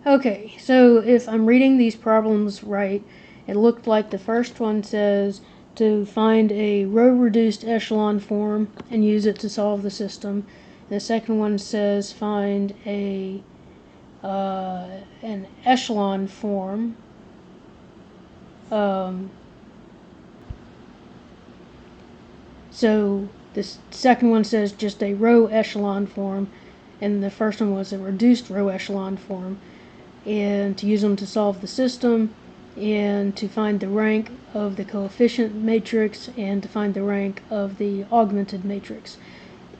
Okay, so if I'm reading these problems right, it looked like the first one says to find a row-reduced echelon form and use it to solve the system. The second one says find an echelon form. So this second one says just a row echelon form, and the first one was a reduced row echelon form, and to use them to solve the system, and to find the rank of the coefficient matrix, and to find the rank of the augmented matrix.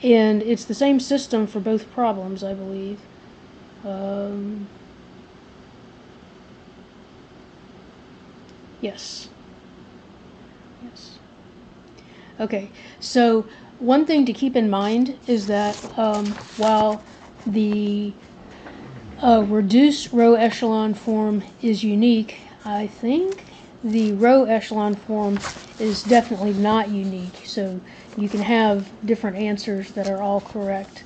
And it's the same system for both problems, I believe. Yes. Yes. Okay, so one thing to keep in mind is that while the reduced row echelon form is unique, I think the row echelon form is definitely not unique. So you can have different answers that are all correct.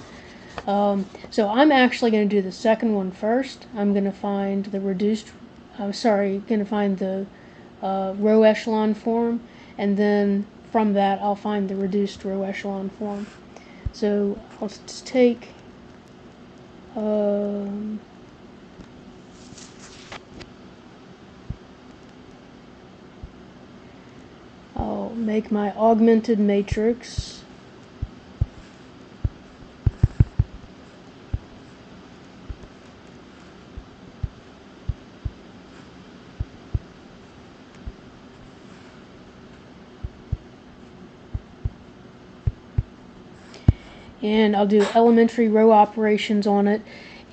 So I'm actually going to do the second one first. I'm going to find the going to find the row echelon form, and then from that I'll find the reduced row echelon form. So I'll just take I'll make my augmented matrix. And I'll do elementary row operations on it.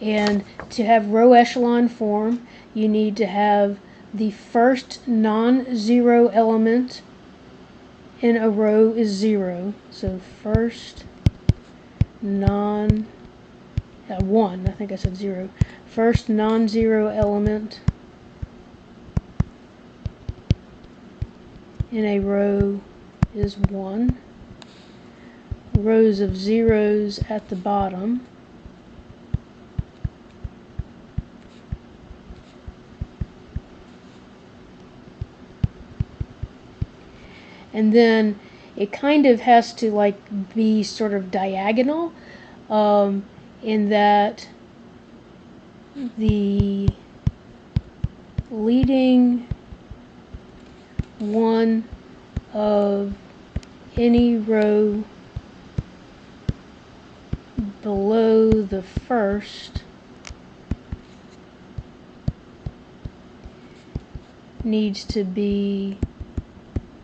And to have row echelon form, you need to have the first non-zero element in a row is 0. So first 1, I think I said 0. First non-zero element in a row is 1. Rows of zeros at the bottom. And then it kind of has to like be sort of diagonal, in that the leading one of any row below the first needs to be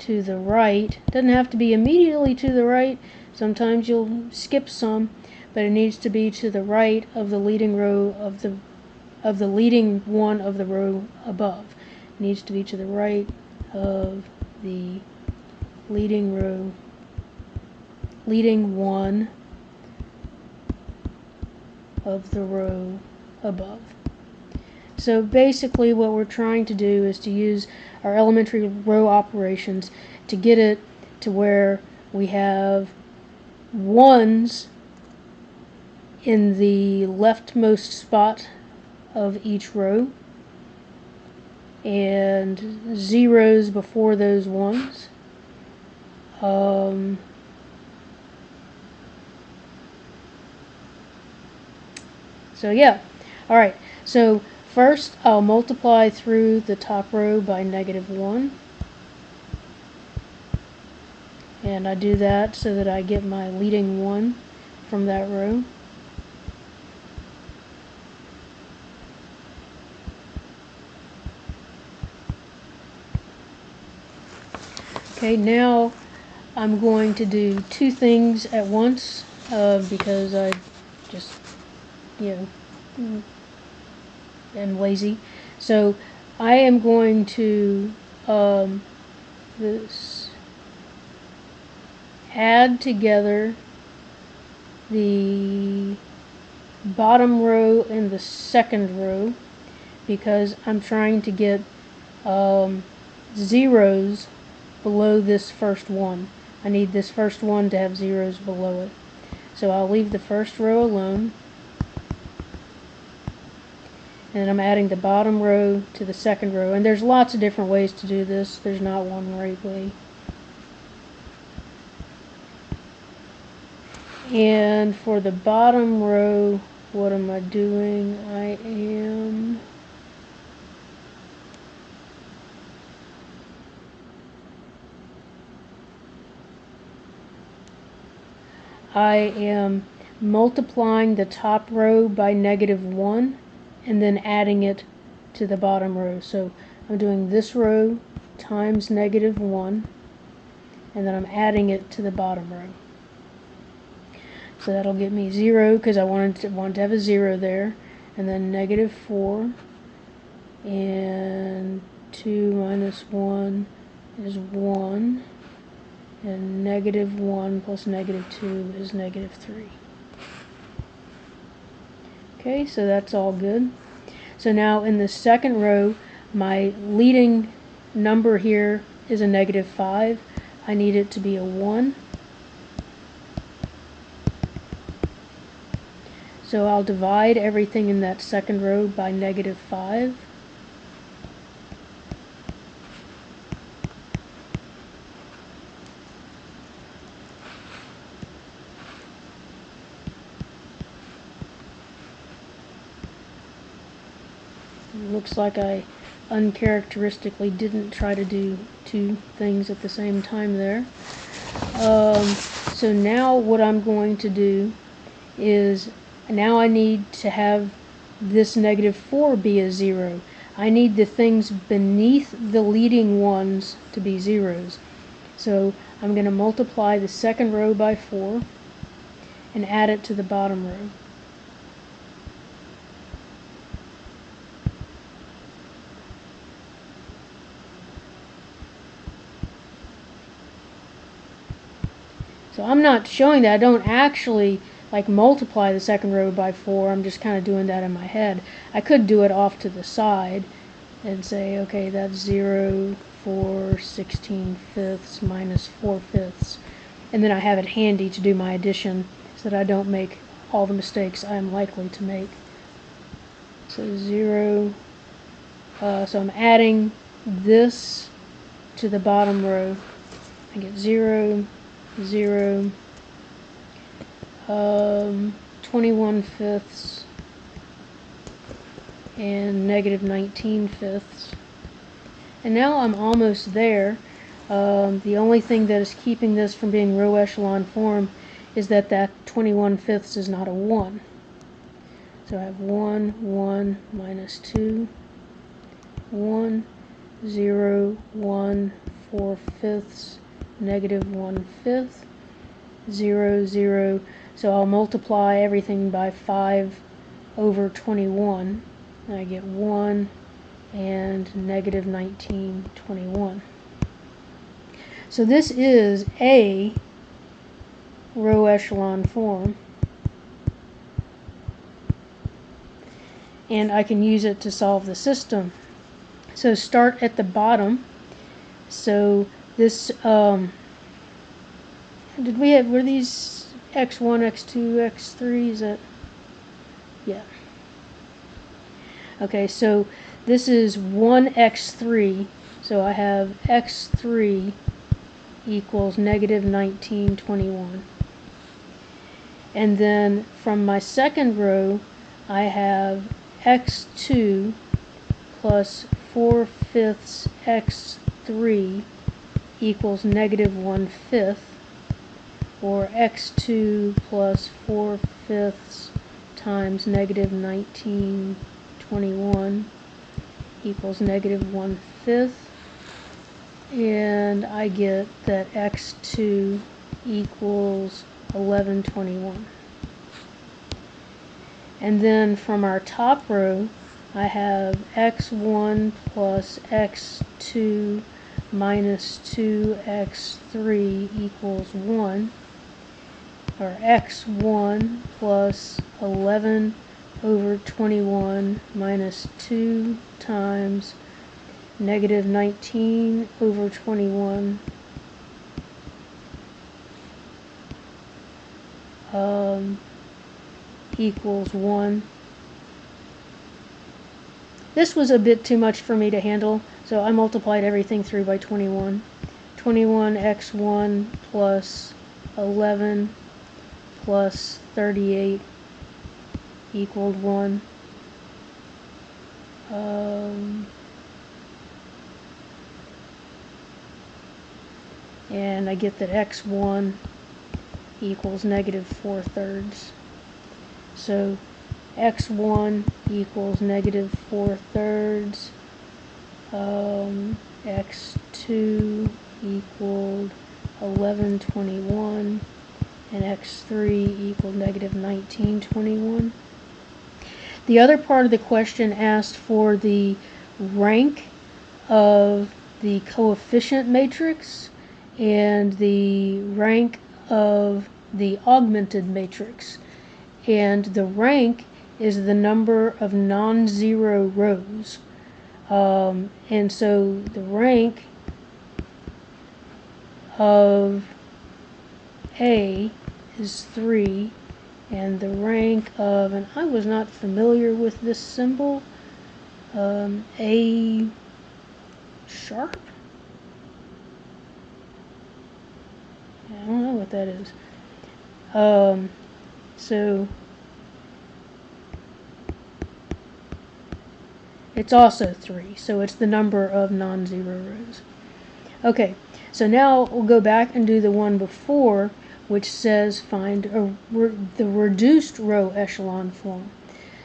to the right. Doesn't have to be immediately to the right. Sometimes you'll skip some, but it needs to be to the right of the leading row of the leading one of the row above. It needs to be to the right of the leading one of the row above. So basically what we're trying to do is to use our elementary row operations to get it to where we have ones in the leftmost spot of each row and zeros before those ones. So yeah, alright, so first I'll multiply through the top row by -1, and I do that so that I get my leading one from that row. Okay, now I'm going to do two things at once, because I just, am lazy. So I am going to add together the bottom row and the second row, because I'm trying to get zeros below this first one. I need this first one to have zeros below it. So I'll leave the first row alone. and I'm adding the bottom row to the second row. And there's lots of different ways to do this. There's not one right way. And for the bottom row, what am I doing? I am multiplying the top row by -1 and then adding it to the bottom row. So I'm doing this row times -1 and then I'm adding it to the bottom row. So that'll give me 0 because I want to have a 0 there, and then -4, and 2 minus 1 is 1, and -1 plus -2 is -3. Okay, so that's all good. So now in the second row, my leading number here is a -5. I need it to be a 1. So I'll divide everything in that second row by -5. Looks like I uncharacteristically didn't try to do two things at the same time there. So now what I'm going to do is, now I need to have this -4 be a 0. I need the things beneath the leading ones to be zeros. So I'm going to multiply the second row by 4 and add it to the bottom row. So I'm not showing that. I don't actually like multiply the second row by 4. I'm just kind of doing that in my head. I could do it off to the side and say, okay, that's 0, 4, 16/5 minus 4/5. And then I have it handy to do my addition so that I don't make all the mistakes I'm likely to make. So 0, so I'm adding this to the bottom row. I get 0, 0, 21/5 and -19/5. And now I'm almost there. The only thing that is keeping this from being row echelon form is that 21/5 is not a 1. So I have 1, 1, minus 2, 1, 0, 1, 4/5, -1/5, 0, 0. So I'll multiply everything by 5 over 21. And I get 1 and -19/21. So this is a row echelon form, and I can use it to solve the system. So start at the bottom. So this, were these x1, x2, x3? Is that, yeah. Okay, so this is 1x3, so I have x3 equals -19/21. And then from my second row, I have x2 plus 4/5 x3 equals -1/5, or x2 plus 4/5 times -19/21 equals -1/5, and I get that x2 equals 11/21. And then from our top row, I have x1 plus x2 minus 2x3 equals 1, or x1 plus 11 over 21 minus 2 times -19 over 21 equals 1. this was a bit too much for me to handle, so I multiplied everything through by 21. 21x1 plus 11 plus 38 equaled 1. And I get that x1 equals negative 4/3. So x1 equals negative 4/3. X2 equaled 1121, and x3 equaled negative 1921. The other part of the question asked for the rank of the coefficient matrix and the rank of the augmented matrix. And the rank is the number of non-zero rows. And so the rank of A is 3, and the rank of, and I was not familiar with this symbol, A sharp? I don't know what that is. So it's also 3, so it's the number of non-zero rows. Okay, so now we'll go back and do the one before, which says find the reduced row echelon form.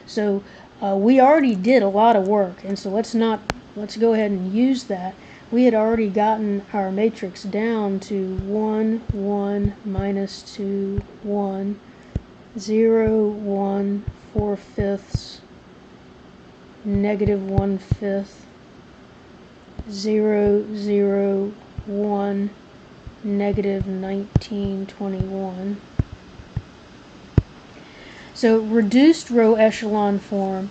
So we already did a lot of work, and so let's go ahead and use that. We had already gotten our matrix down to 1, 1, minus 2, 1, 0, 1, 4/5, negative 1/5, 0, 0, 1, negative 1921. So reduced row echelon form,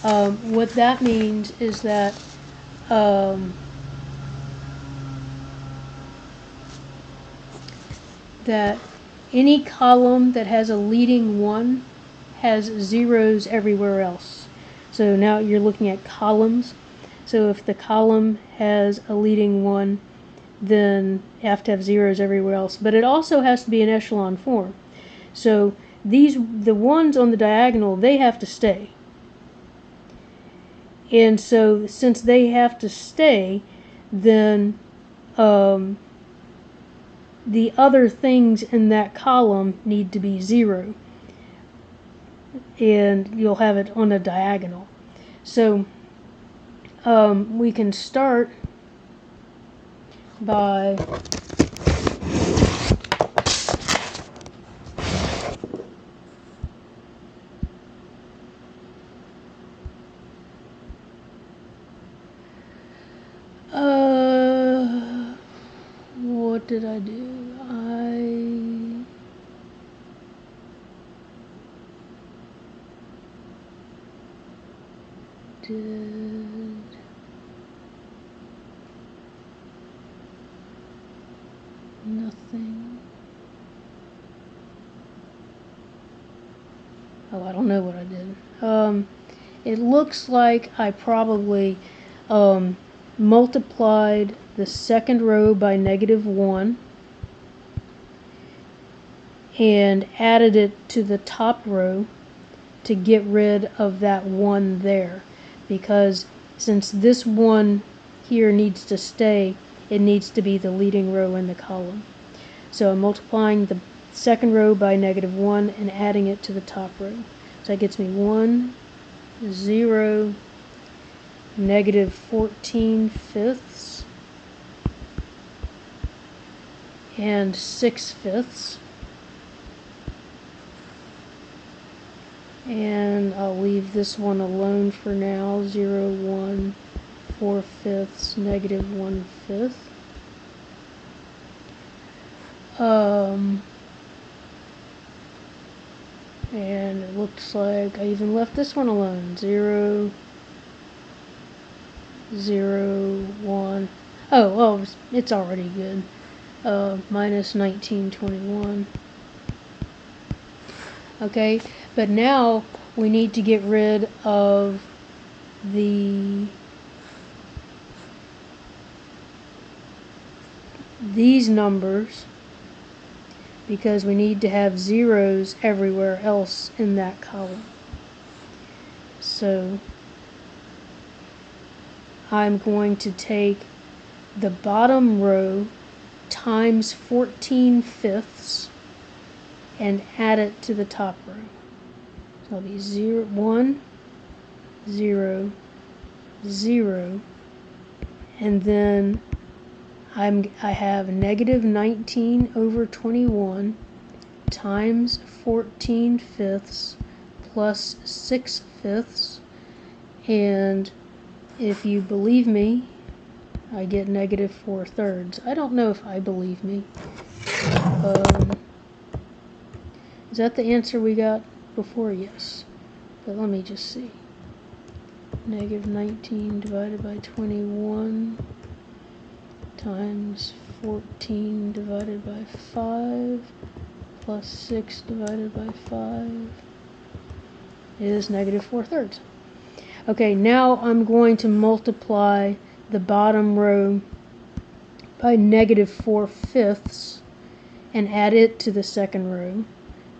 what that means is that that any column that has a leading 1 has zeros everywhere else. So now you're looking at columns. So if the column has a leading 1, then you have to have zeros everywhere else. But it also has to be an echelon form. So the ones on the diagonal, they have to stay. And so since they have to stay, then the other things in that column need to be 0. And you'll have it on a diagonal. So we can start by what did I do? I did nothing. Oh, I don't know what I did. It looks like I probably multiplied the second row by negative 1 and added it to the top row to get rid of that 1 there, because since this 1 here needs to stay, it needs to be the leading row in the column. So I'm multiplying the second row by negative 1 and adding it to the top row. So that gets me 1, 0, negative 14/5, and 6/5. And I'll leave this one alone for now. 0, 1, 4/5, negative 1/5. And it looks like I even left this one alone. 0, 0, 1. Oh, well, it's already good. Minus 1921. Okay, but now we need to get rid of these numbers because we need to have zeros everywhere else in that column. So I'm going to take the bottom row times 14/5 and add it to the top row. So it'll be 0, 1, 0, 0, and then I have negative 19 over 21 times 14/5 plus 6/5, and if you believe me, I get negative 4/3. I don't know if I believe me. Is that the answer we got before? Yes. But let me just see. Negative 19 divided by 21 times 14 divided by 5 plus 6 divided by 5 is negative 4/3. Okay, now I'm going to multiply the bottom row by negative 4/5 and add it to the second row.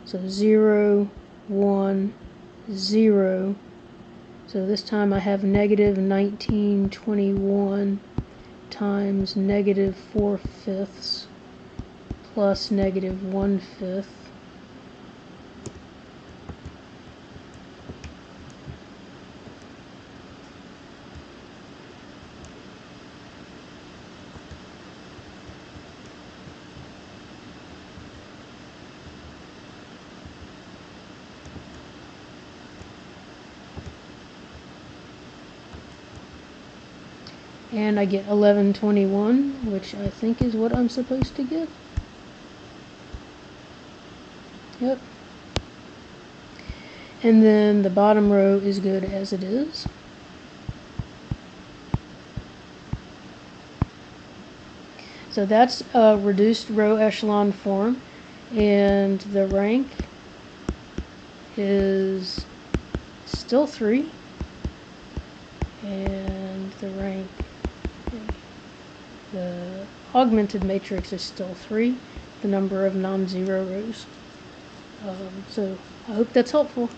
So 0, 1, 0. So this time I have negative 1921 times negative 4/5 plus negative 1/5. And I get 1121, which I think is what I'm supposed to get. Yep. And then the bottom row is good as it is. So that's a reduced row echelon form, and the rank is still 3, and the rank, the augmented matrix is still 3, the number of non-zero rows. So I hope that's helpful.